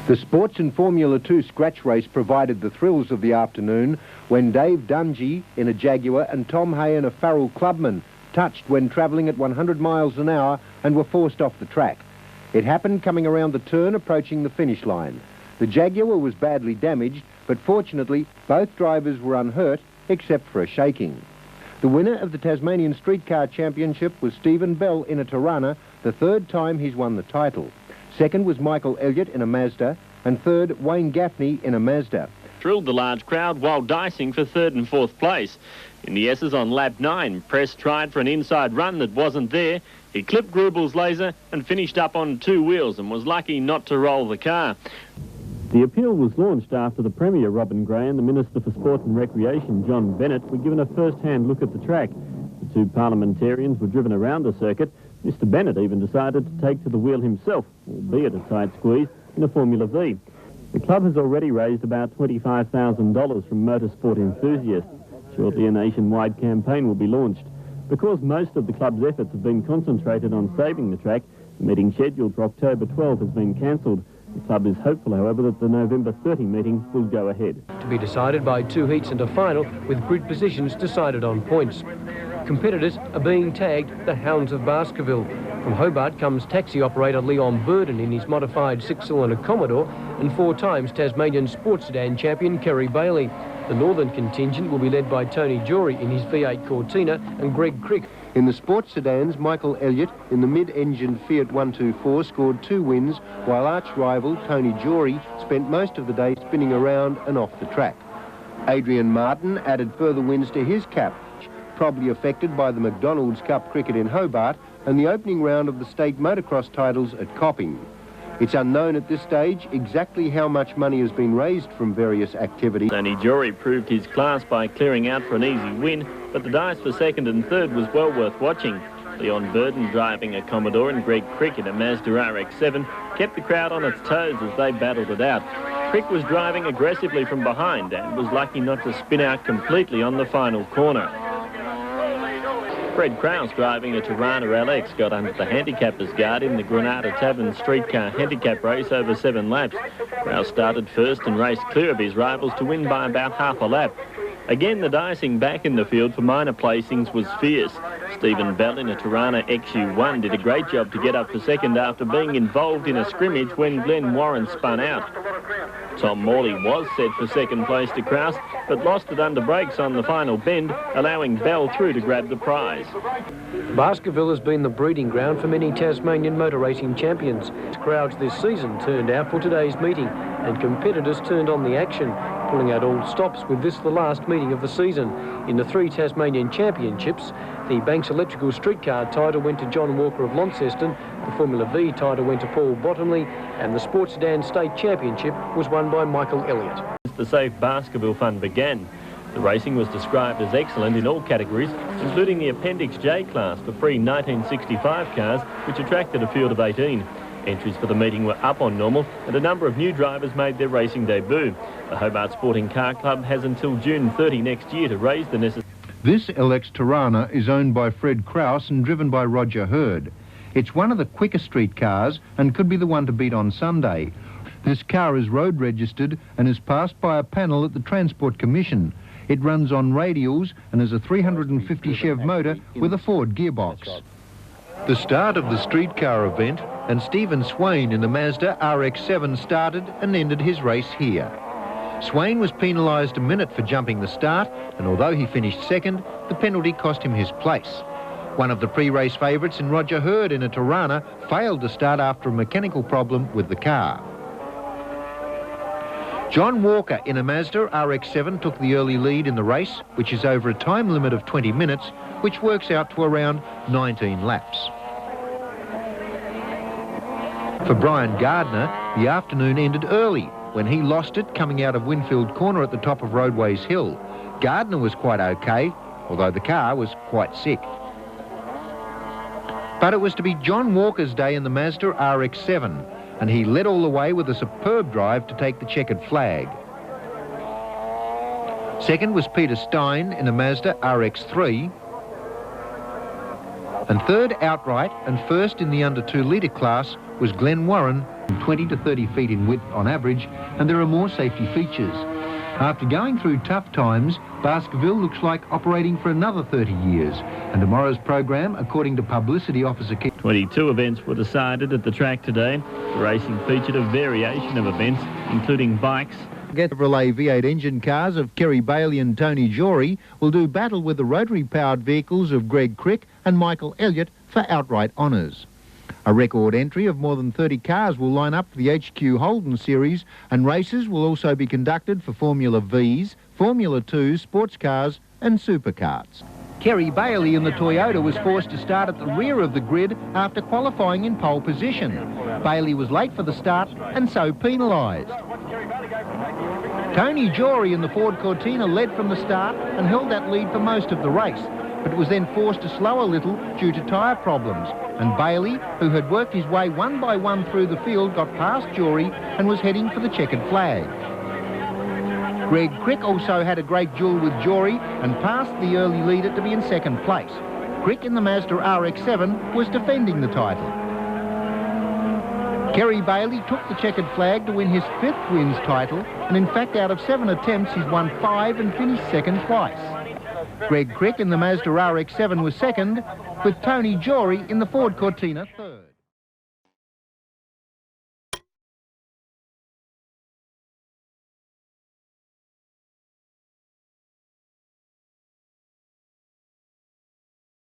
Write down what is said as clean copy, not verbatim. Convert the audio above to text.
The Sports and Formula 2 scratch race provided the thrills of the afternoon when Dave Dungy in a Jaguar and Tom Hay in a Farrell Clubman touched when travelling at 100 miles an hour and were forced off the track. It happened coming around the turn approaching the finish line. The Jaguar was badly damaged, but fortunately both drivers were unhurt except for a shaking. The winner of the Tasmanian Streetcar Championship was Stephen Bell in a Tirana, the third time he's won the title. Second was Michael Elliott in a Mazda, and third, Wayne Gaffney in a Mazda. Thrilled the large crowd while dicing for third and fourth place. In the S's on lap 9, Press tried for an inside run that wasn't there. He clipped Grubel's laser and finished up on two wheels and was lucky not to roll the car. The appeal was launched after the Premier, Robin Gray, and the Minister for Sport and Recreation, John Bennett, were given a first-hand look at the track. The two parliamentarians were driven around the circuit. Mr Bennett even decided to take to the wheel himself, albeit a tight squeeze, in a Formula V. The club has already raised about $25,000 from motorsport enthusiasts. Shortly a nationwide campaign will be launched. Because most of the club's efforts have been concentrated on saving the track, the meeting scheduled for October 12 has been cancelled. The club is hopeful, however, that the November 30 meeting will go ahead. To be decided by 2 heats and a final, with grid positions decided on points. Competitors are being tagged the Hounds of Baskerville. From Hobart comes taxi operator Leon Burden in his modified 6-cylinder Commodore and 4 times Tasmanian sports sedan champion Kerry Bailey. The northern contingent will be led by Tony Jory in his V8 Cortina and Greg Crick. In the sports sedans, Michael Elliott in the mid-engined Fiat 124 scored 2 wins, while arch-rival Tony Jory spent most of the day spinning around and off the track. Adrian Martin added further wins to his cap, probably affected by the McDonald's Cup cricket in Hobart and the opening round of the state motocross titles at Copping. It's unknown at this stage exactly how much money has been raised from various activities. Tony Jory proved his class by clearing out for an easy win, but the dice for second and third was well worth watching. Leon Burden, driving a Commodore, and Greg Crick in a Mazda RX-7, kept the crowd on its toes as they battled it out. Crick was driving aggressively from behind and was lucky not to spin out completely on the final corner. Fred Krause, driving a Tirana LX, got under the handicapper's guard in the Granada Tavern Streetcar handicap race over 7 laps. Krause started first and raced clear of his rivals to win by about half a lap. Again, the dicing back in the field for minor placings was fierce. Stephen Bell in a Tirana XU1 did a great job to get up for second after being involved in a scrimmage when Glenn Warren spun out. Tom Morley was set for second place to Krause, but lost it under brakes on the final bend, allowing Bell through to grab the prize. Baskerville has been the breeding ground for many Tasmanian motor racing champions. Crowds this season turned out for today's meeting, and competitors turned on the action, pulling out all stops with this the last meeting of the season. In the 3 Tasmanian championships, the Banks Electrical Streetcar title went to John Walker of Launceston, the Formula V title went to Paul Bottomley, and the Sports Sedan State Championship was won by Michael Elliott. The Safe Baskerville Fund began. The racing was described as excellent in all categories, including the Appendix J class for pre-1965 cars, which attracted a field of 18. Entries for the meeting were up on normal, and a number of new drivers made their racing debut. The Hobart Sporting Car Club has until June 30 next year to raise the necessary... This LX Tirana is owned by Fred Krause and driven by Roger Hurd. It's one of the quicker street cars and could be the one to beat on Sunday. This car is road registered and is passed by a panel at the Transport Commission. It runs on radials and has a 350 Chev motor with a Ford gearbox. The start of the streetcar event, and Stephen Swain in the Mazda RX-7 started and ended his race here. Swain was penalised a minute for jumping the start, and although he finished second, the penalty cost him his place. One of the pre-race favourites in Roger Hurd in a Tirana failed to start after a mechanical problem with the car. John Walker in a Mazda RX-7 took the early lead in the race, which is over a time limit of 20 minutes, which works out to around 19 laps. For Brian Gardner, the afternoon ended early when he lost it coming out of Winfield Corner at the top of Roadways Hill. Gardner was quite okay, although the car was quite sick. But it was to be John Walker's day in the Mazda RX-7, and he led all the way with a superb drive to take the checkered flag. Second was Peter Stein in a Mazda RX-3, and third outright and first in the under 2 litre class was Glenn Warren 20 to 30 feet in width on average, and there are more safety features. After going through tough times, Baskerville looks like operating for another 30 years, and tomorrow's program, according to Publicity Officer 22 events were decided at the track today. The racing featured a variation of events, including bikes. Chevrolet V8 engine cars of Kerry Bailey and Tony Jory will do battle with the rotary-powered vehicles of Greg Crick and Michael Elliott for outright honours. A record entry of more than 30 cars will line up for the HQ Holden Series, and races will also be conducted for Formula Vs, Formula 2, sports cars and supercars. Kerry Bailey in the Toyota was forced to start at the rear of the grid after qualifying in pole position. Bailey was late for the start and so penalised. Tony Jory in the Ford Cortina led from the start and held that lead for most of the race, but was then forced to slow a little due to tyre problems, and Bailey, who had worked his way one by one through the field, got past Jory and was heading for the checkered flag. Greg Crick also had a great duel with Jory and passed the early leader to be in second place. Crick in the Mazda RX-7 was defending the title. Kerry Bailey took the checkered flag to win his 5th wins title, and in fact out of 7 attempts he's won 5 and finished second twice. Greg Crick in the Mazda RX-7 was second, with Tony Jory in the Ford Cortina third.